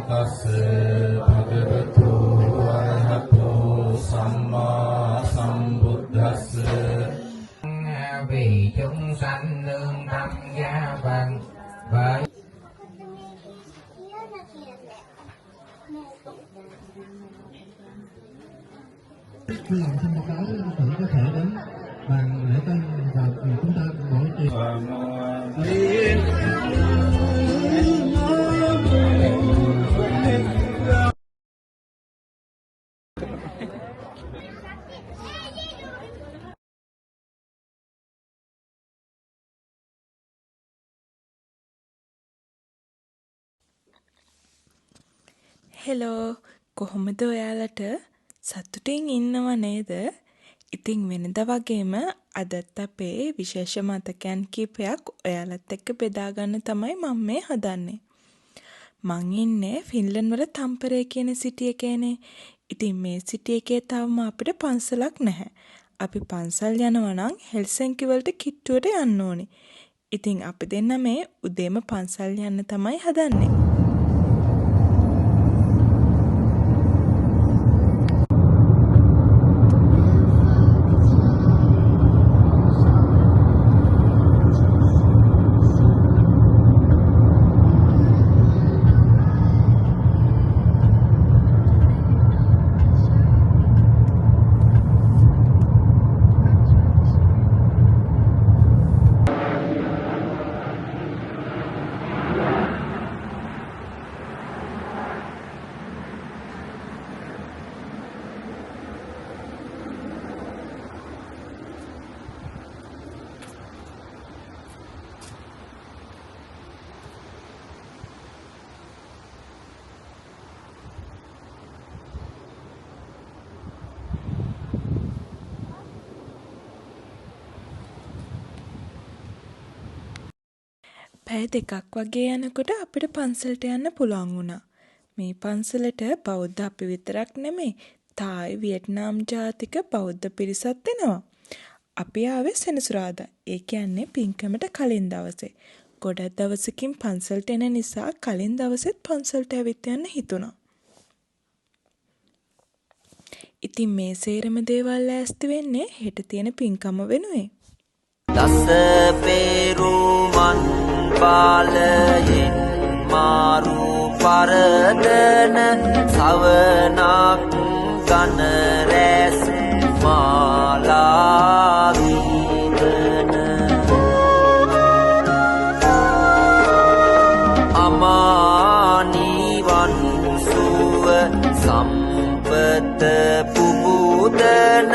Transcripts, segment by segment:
තස්ස භගවතු අරහතෝ සම්මා සම්බුද්දස්ස vì chúng sanh nương tâm gia bằng với làm xong một cái tự có thể đến bàn lễ tân và chúng ta mỗi chuyện hello කොහොමද ඔයාලට සතුටින් ඉන්නව නේද? ඉතින් වෙනද වගේම අදත් අපේ විශේෂ මතකයන් කීපයක් ඔයාලත් එක්ක බෙදා ගන්න තමයි මම මේ හදන්නේ. මං ඉන්නේ ෆින්ලන්ඩ් වල තම්පරේ කියන සිටි එකේනේ. ඉතින් මේ සිටි එකේ තාම අපිට පන්සලක් නැහැ. අපි පන්සල් යනවා නම් හෙල්සින්කි වලට කිට්ටුවට යන්න ඕනේ. ඉතින් අපි දෙන්න මේ උදේම පන්සල් යන්න තමයි හදන්නේ. පැය දෙකක් වගේ යනකොට අපිට පන්සලට යන්න පුළුවන් වුණා. මේ පන්සලට බෞද්ධ අපි විතරක් නෙමෙයි, තායි වියට්නාම් ජාතික බෞද්ධ පිරිසත් එනවා. අපි ආවේ සෙනසුරාදා. ඒ කියන්නේ පින්කමට කලින් දවසේ. ගොඩක් දවසකින් පන්සලට එන නිසා කලින් දවසෙත් පන්සලට ඇවිත් යන්න හිතුණා. ඉතින් මේ සේරම දේවල් ලෑස්ති වෙන්නේ හෙට තියෙන පින්කම වෙනුවෙන්. දස පෙරුමන් පාලයෙන් මාරු පරදන සවනක් ගන රැස් මාලාවිදන අමානිවන් සුව සම්පත පුබුදන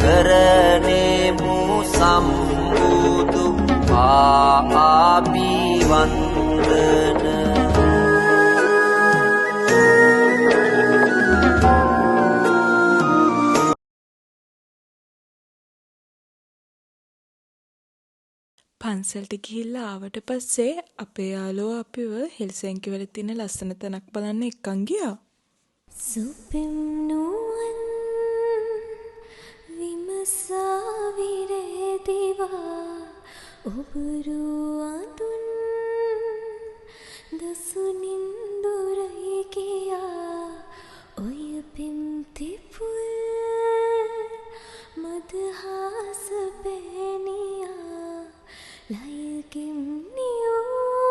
කරනෙමු සම්බුදු ආභිවන්දන පන්සලට ගිහිල්ලා ආවට පස්සේ අපේ යාළුවෝ අපිව හෙල්සින්කි වල තියෙන ලස්සන තැනක් බලන්න එක්කන් ගියා. සුපිම් නුවන් විමසා විරේදිවා ඔබරු අඳුන් දසුනින් දුරයි ගියා ඔය පිම්තිපුල් මදහාස පෙනියා ලයකින් නියෝ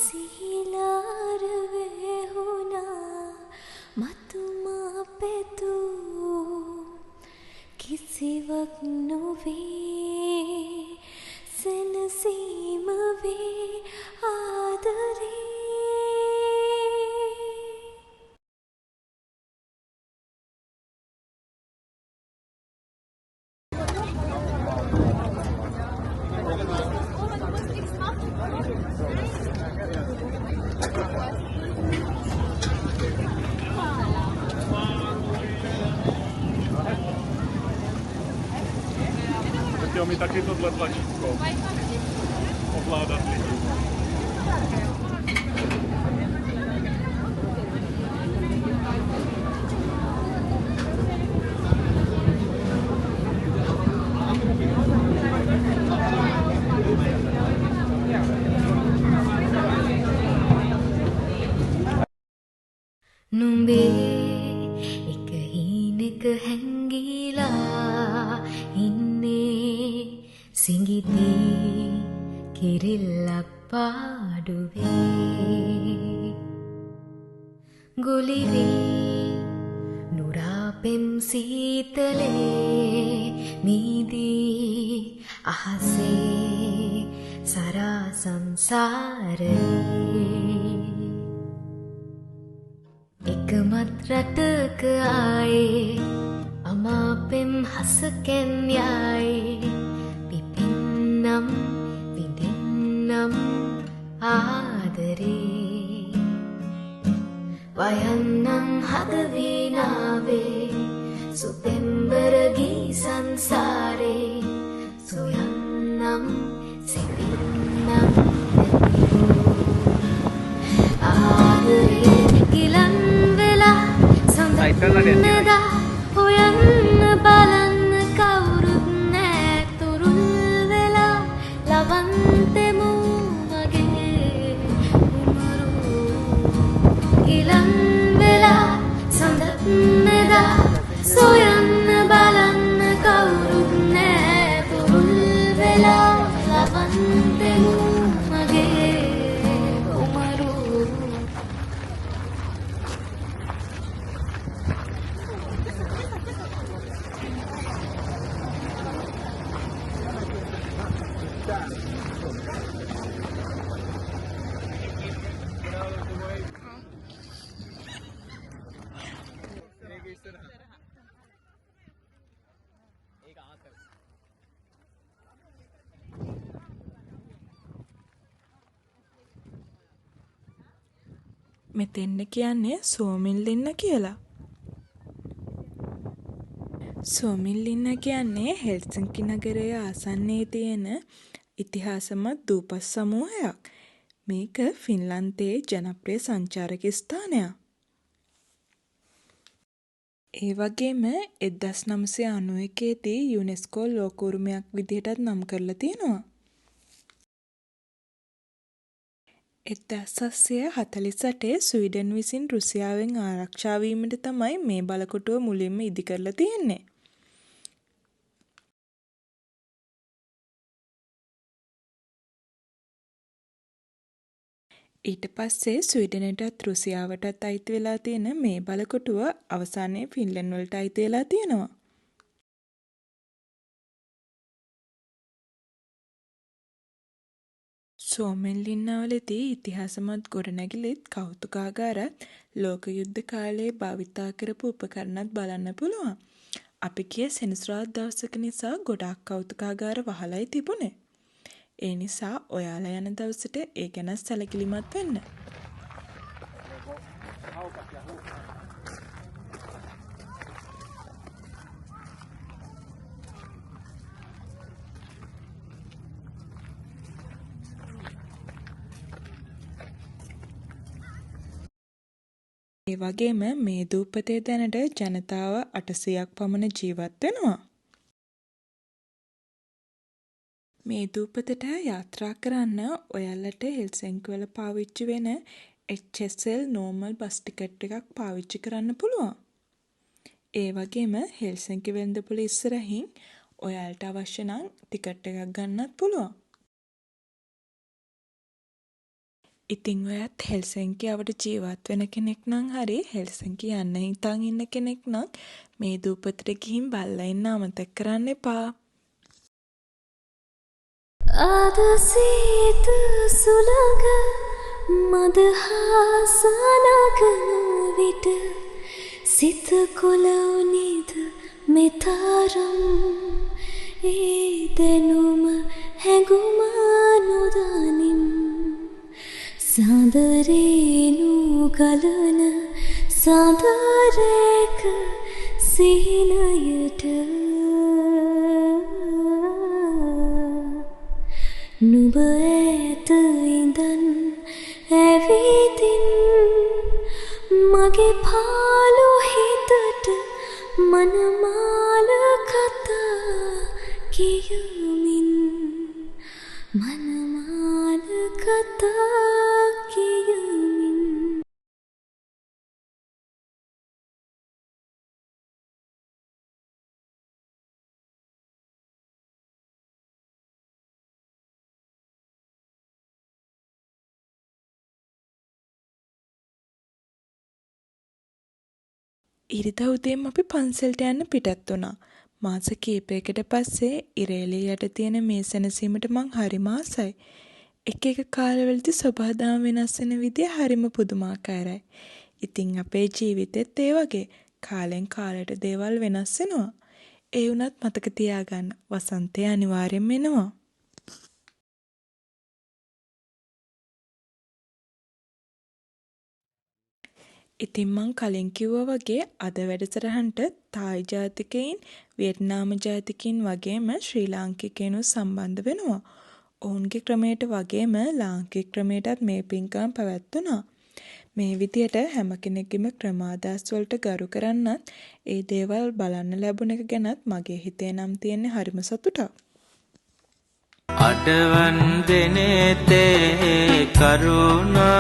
සිහිලාර වෙහුණා මතුමා පෙතු කිසිවක් නොවේ සෙනසීම වේ ආදරේ Jo mi taky tohle tlačítko ovládat lidi. නුඹේ එක හීනෙක හැංගිලා ඉන්නේ සිඟිති කිරිල්ලක් පාඩුවේ ගුලිවී නුරාපෙම් සීතලේ මීදී අහසේ සරා සංසාරේ එකමත් රටක ආයේ අමාපෙම් හසකෙන් යායේ පිපින්නම් විඳින්නම් ආදරේ වයන්නම් හදවීනාවේ සුපෙම්බරගී සංසාරේ සොයන්නම් සිපින්නම් ආදරේ ගිලන් වෙලා සඳනදා හොයන්න බලන්න කවුරුත් නෑ තුරුල් වෙලා ලවන්තෙමු මගේ උමරු ගිලන් වෙලා සඳනදා සොයන්න බලන්න කවුරුත් නෑ තුරුල් වෙලා ලවන්තෙමු මගේ උමරු මෙතෙන්න කියන්නේ සෝමිල්ලින්න කියලා. සෝමිල්ලින්න කියන්නේ හෙල්සින්කි නගරයේ ආසන්නයේ තියෙන ඉතිහාසමත් දූපත් සමූහයක්. මේක ෆින්ලන්තයේ ජනප්‍රිය සංචාරක ස්ථානයක්. ඒ වගේම 1991 දී යුනෙස්කෝ ලෝක උරුමයක් විදිහටත් නම් කරලා තියෙනවා. 1748 ස්වීඩන් විසින් රුසියාවෙන් ආරක්ෂා වීමට තමයි මේ බලකොටුව මුලින්ම ඉදි කරලා තියෙන්නේ. ඊට පස්සේ ස්වීඩනයටත් රුසියාවටත් අයිති වෙලා තියෙන මේ බලකොටුව අවසානයේ ෆින්ලන්ඩ් වලට අයිති වෙලා තියෙනවා. සෝමෙන්ලින්නාවලදී ඉතිහාසමත් ගොඩනැගිලිත් කෞතුකාගාරත් ලෝක යුද්ධ කාලයේ භාවිතා කරපු උපකරණත් බලන්න පුළුවන්. අපි ගිය සෙනසුරාදා දවසක නිසා ගොඩාක් කෞතුකාගාර වහලයි තිබුණේ. ඒ නිසා ඔයාලා යන දවසට ඒ ගැන සැලකිලිමත් වෙන්න. ඒ වගේම මේ දූපතේ දැනට ජනතාව 800ක් පමණ ජීවත් වෙනවා. මේ දූපතට යාත්‍රා කරන්න ඔයාලට හෙල්සින්කි වල පාවිච්චි වෙන HSL normal බස් ටිකට් එකක් පාවිච්චි කරන්න පුළුවන්. ඒ වගේම හෙල්සින්කි වෙළඳපොළ ඉස්සරහින් ඔයාලට අවශ්‍ය නම් ටිකට් එකක් ගන්නත් පුළුවන්. ඉතින් ඔයත් හෙල්සින්කි අවට ජීවත් වෙන කෙනෙක් නම් හරි හෙල්සින්කි යන්න හිතන් ඉන්න කෙනෙක් නම් මේ දූපතට ගිහින් බලලා ඉන්න අමතක කරන්න එපා. අද සීත සුළඟ මදහසනගන විට සිත කොළවුනිද මෙතරම් ඒ දැනුම හැඟුම නොදනිම් සඳරේනු ගලන සඳරේක සිහිනයට නුඹ ඇත ඉඳන් ඇවිදින් මගේ පාළු හිතට මනමාල කතා කියමින් මනමාල කතා ඉරිදා උදේම අපි පන්සලට යන්න පිටත් වුණා. මාස කීපයකට පස්සේ ඉරේලිය යට තියෙන මේ සැනසීමට මං හරිම ආසයි. එක එක කාලවලදී සබහාදම් වෙනස් වෙන විදිය හරිම පුදුමාකාරයි. ඉතින් අපේ ජීවිතෙත් ඒ වගේ කාලෙන් කාලයට දේවල් වෙනස් වෙනවා. ඒ වුණත් මතක තියාගන්න වසන්තය අනිවාර්යෙන්ම එනවා. ඉතින් මං කලින් කිව්වා වගේ අද වැඩසටහනට තායි ජාතිකයින්, වියට්නාම ජාතිකයින් වගේම ශ්‍රී ලාංකිකයිනුත් සම්බන්ධ වෙනවා. ඔවුන්ගේ ක්‍රමයට වගේම ලාංකික ක්‍රමයටත් මේ පින්කම් පැවැත්වුණා. මේ විදියට හැම කෙනෙක්ගේම ක්‍රමාදාස් වලට ගරු කරන්නත් ඒ දේවල් බලන්න ලැබුණ එක ගැනත් මගේ හිතේ නම් තියෙන්නේ හරිම සතුටක්. අඩවන් දෙනෙතේ කරුණාදහරයේ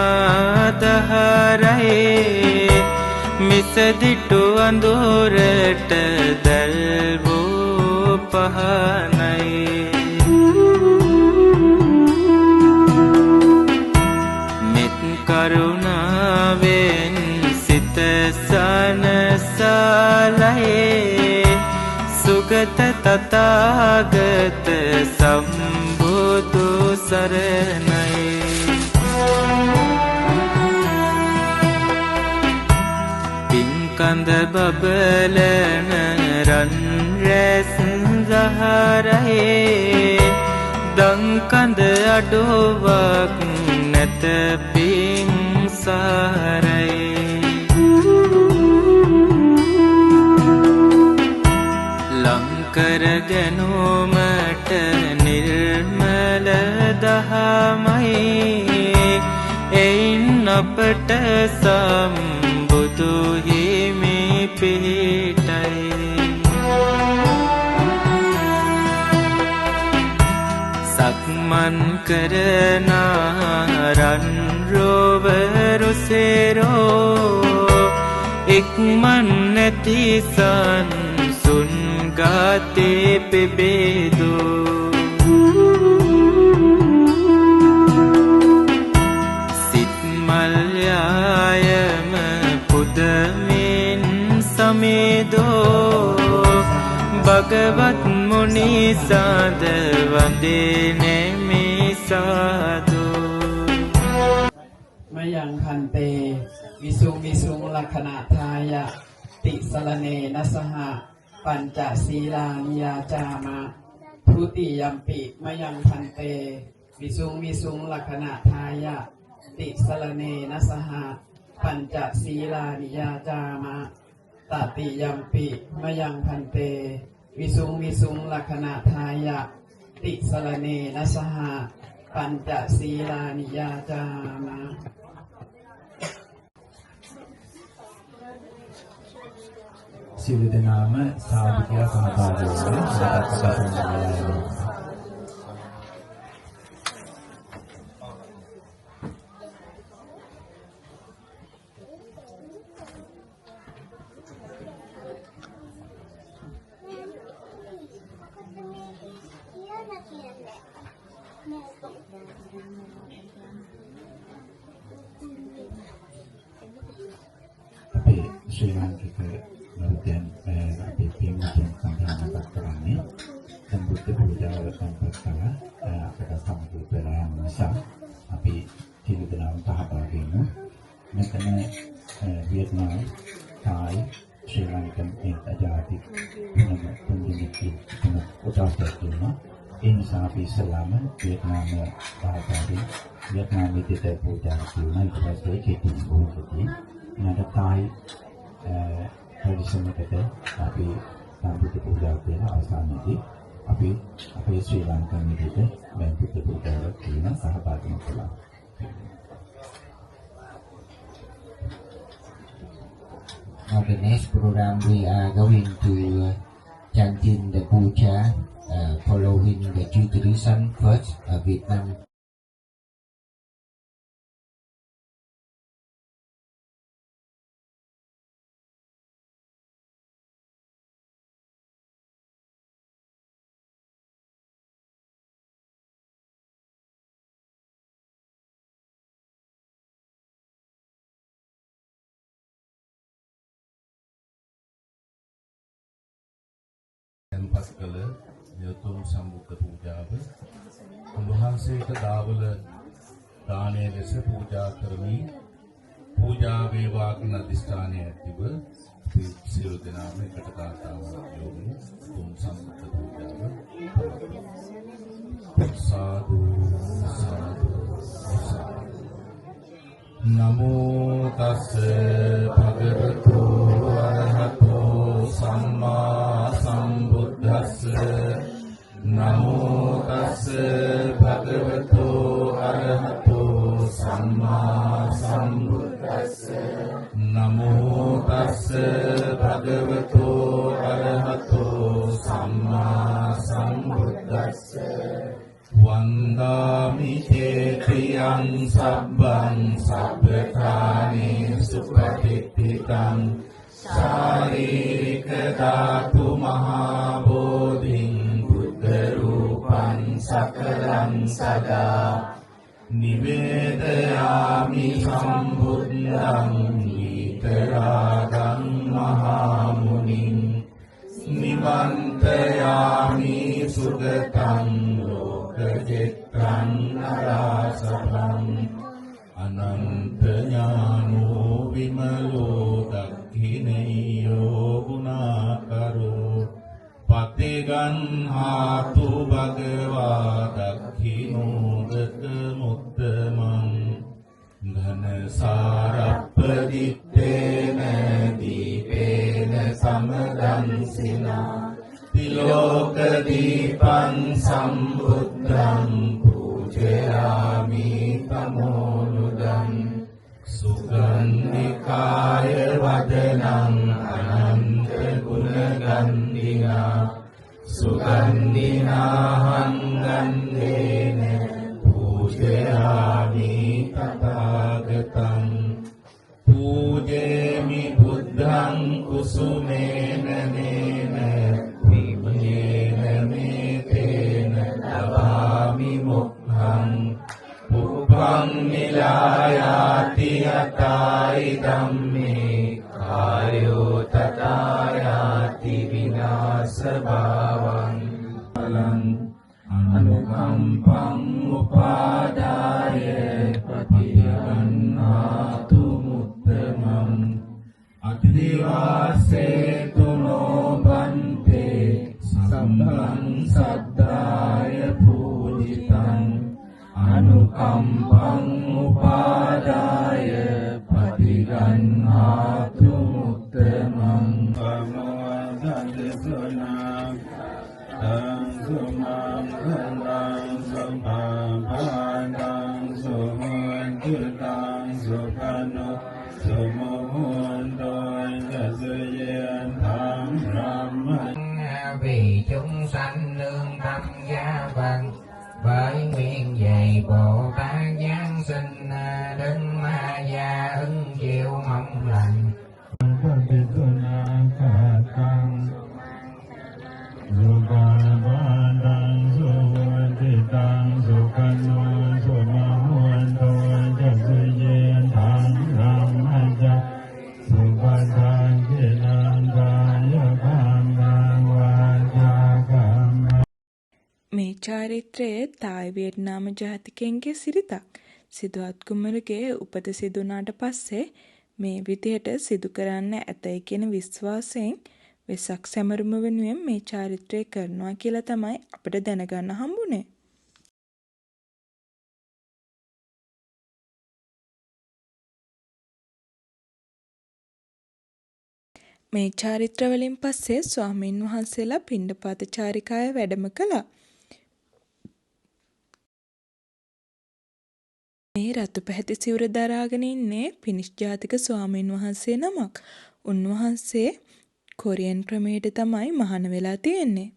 මිසදිටු අඳුරට දැල්වූ පහනයි මෙත් කරුණාවෙන් සිත සනසලයේ සුගත තථාගත සම්බුදු සරණයි පින්කඳ බබලන රන් රැස් දහරේ දංකඳ අඩුවක් නැත පින් සාරයි ලංකර ගැනුමට නිර්මල දහමයි එයින් අපට සම්බුදු හිමි පිහිටයි සක්මන් කරන රන් රොවරු සේරෝ ඉක්මන් නැති සුන් ගාතේ පෙබේදු සිත් මල්යායම පුදමින් සමේදෝ භගවත් මුනි සාද වන්දේ නෙමි සාදු මයං හන්තේ විසුං විසුං ලක්ඛනා ථායติสรเนนะสหปัญจศีลานิยาจามะทุติยัมปิมยังพันเตวิสุงวิสุงลักขณะทายะติสรเนนะสหปัญจศีลานิยาจามะตติยัมปิมยังพันเตวิสุงวิสุงลักขณะทายะติสรเนนะสหปัญจศีลานิยาจามะසියලු දෙනාම සාදු කියලා සහභාගී වෙන්න සත්පුරුෂයන් වහන්සේ අපේ ශ්‍රී ලාංකික බෞද්ධයන් අපේ පින්වතුන් සම්බන්ධව කරන්නේ සම්බුද්ධ පූජාව සම්පත් කළා අපට සම්බුද්ධ වෙලා නිසා අපි සියලු දෙනාම සහභාගී වෙමු මෙතන වියට්නාම් තායි ශ්‍රී ලංකන් ජාති තුන් කොටස් තියෙනවා ඒ නිසා අපි ඉස්සලාම වියට්නාම භාෂාවෙන් වියට්නාම විදිහට පූජා කරනවා ඊට පස්සේ කෙටි භෝජනදී ඊට තායි tradition එකට අපි සම්බුද්ධ පූජාව කියන අවසානයේදී අපි අපේ ශ්‍රී ලංකන් විදිහට මේ බුද්ධ පූජාව කියන සහභාගී වෙනවා. Now the next program we are going to chanting the puja following the Jew tradition first Vietnam තැන්පත් කළ යතුම් සම්බුද්ධ පූජාව උන්වහන්සේට දාවල දානය ලෙස පූජා කරමි. පූජා වේවා කියන අධිෂ්ඨානය ඇතිව අපි සියලු දෙනාම එකට කාතාවක් යොමු උතුම් සම්බුද්ධ පූජාව පවත්වමු. සාදු සාදු සාදු. නමෝ තස්ස භගවතු අරහතෝ සම්මා සම්බුද්දස්ස. නමෝ තස්ස භගවතු අරහතෝ සම්මා සම්බුද්දස්ස. නමෝ තස්ස භගවතු අරහතෝ සම්මා සම්බුද්දස්ස. වන්දාමි චේතියං සබ්බං සබ්බකානේසු පටිච්චිතං ශාරීරික ධාතු මහා බෝධිං බුද්ධ රූපං සකලං සදා නිවේදයාමි සම්බුද්ධං විතරාගං මහා මුනිං නිවන්තයාමි සුගතං ලෝකචිත්‍රං නරාසභං අනන්ත ඥානෝ විමලෝ දක්ඛිනේයෝ ගුණාකරෝ පතිගන්හාතු භගවා දක්ඛිනෝදක මුත්තමං ඝන සාරප්පදිත්තේන දීපේන සමදන්සිනා තිලෝක දීපං සම්බුද්ධං පූජයාමි තමෝනුදං සුගන්ධිකාය වදනං අනන්ත ගුණගන්ධිනා සුගන්ධිනාහං ගන්ධේන පූජයාමි තථාගතං පූජේමි බුද්ධං කුසුමේන නේන විමයේන මේතේන ලබාමි මොක්ඛං පුප්පං නිලායාති යතායි ධම්මේ කායෝ තථායාති විනාශ භාවං අලං අනුකම්පං උපාදාය පතියන්නාතු මුත්තමං අතිවාසේතු නොබන්තේ සම්බං සද්දාය පූජිතං අනුකම්පං උපාදාය පතිගන්නාතු මුත්තමං සමවදන්සුනා සුමං ගණං සම්භාවනං සුමන්තුතං සුඛනෝ සුමෝහන්තං ගසයං ධම් රාමං vì chúng sanh nương tâm gia vần với nguyện dạy Bồ Tát Giáng sinh Đức Ma Gia ứng chịu mong lành. මේ චාරිත්‍රයේ තායි වියට්නාම ජාතිකයන්ගේ සිරිතක්. සිදුහත් කුමරුගේ උපත සිදුනාට පස්සේ මේ විදිහට සිදු කරන්න ඇතයි කියන විශ්වාසයෙන් වෙසක් සැමරුම වෙනුවෙන් මේ චාරිත්‍රය කරනවා කියලා තමයි අපිට දැනගන්න හම්බුනේ. මේ චාරිත්‍ර වලින් පස්සේ ස්වාමීන් වහන්සේලා පිණ්ඩපාත චාරිකාය වැඩම කළා. මේ රතු පැහැති සිවුර දරාගෙන ඉන්නේ පිනිෂ් ජාතික ස්වාමීන් වහන්සේ නමක්. උන්වහන්සේ කොරියන් ක්‍රමයට තමයි මහාන වෙලා තියෙන්නේ.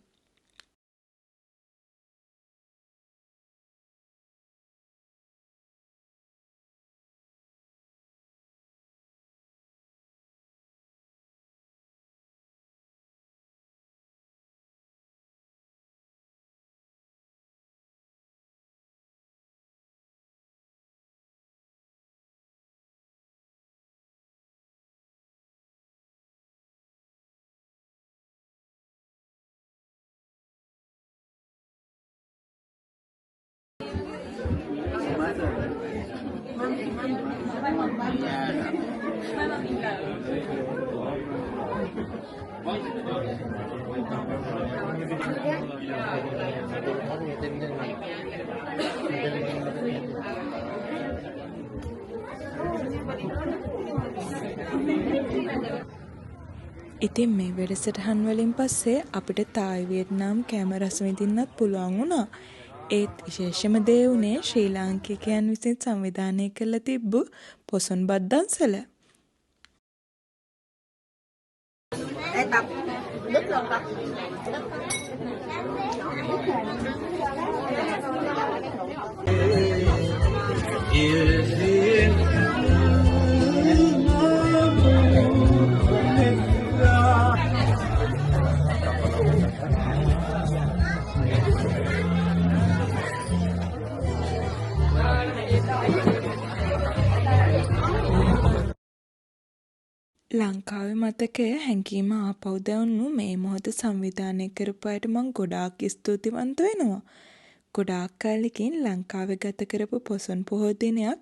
ඉතින් මේ වැඩසටහන් වලින් පස්සේ අපිට තායි වියට්නාම් කෑම රස විඳින්නත් පුළුවන් වුණා. ඒත් විශේෂම දේ උනේ ශ්‍රී ලාංකිකයන් විසින් සංවිධානය කරලා තිබ්බු පොසොන් බත් දන්සල. ලංකාවේ මතකය හැඟීම ආපහු දැවුණු මේ මොහොත සංවිධානය කරපු අයට මං ගොඩාක් ස්තුතිවන්ත වෙනවා. ගොඩාක් කාලෙකින් ලංකාවේ ගත කරපු පොසොන් පොහෝ දිනයක්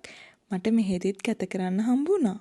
මට මෙහෙදිත් ගත කරන්න හම්බුණා.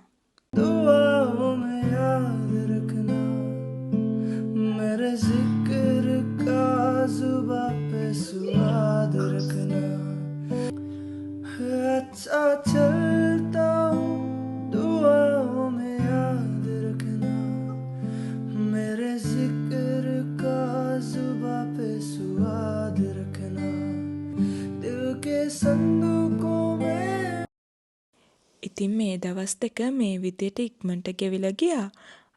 ඉතින් මේ දවස් දෙක මේ විදියට ඉක්මනට ගෙවිලා ගියා.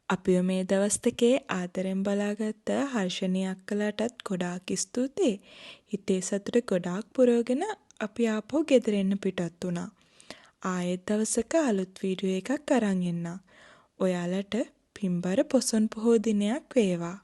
අපිව මේ දවස් දෙකේ ආදරෙන් බලාගත්ත හර්ෂණී අක්කලාටත් ගොඩාක් ස්තුතියි. හිතේ සතුට ගොඩාක් පුරවගෙන අපි ආපහු ගෙදර එන්න පිටත් වුණා. ආයෙත් දවසක අලුත් වීඩියෝ එකක් අරන් එන්න. ඔයාලට පින්බර පොසොන් පොහෝ දිනයක් වේවා.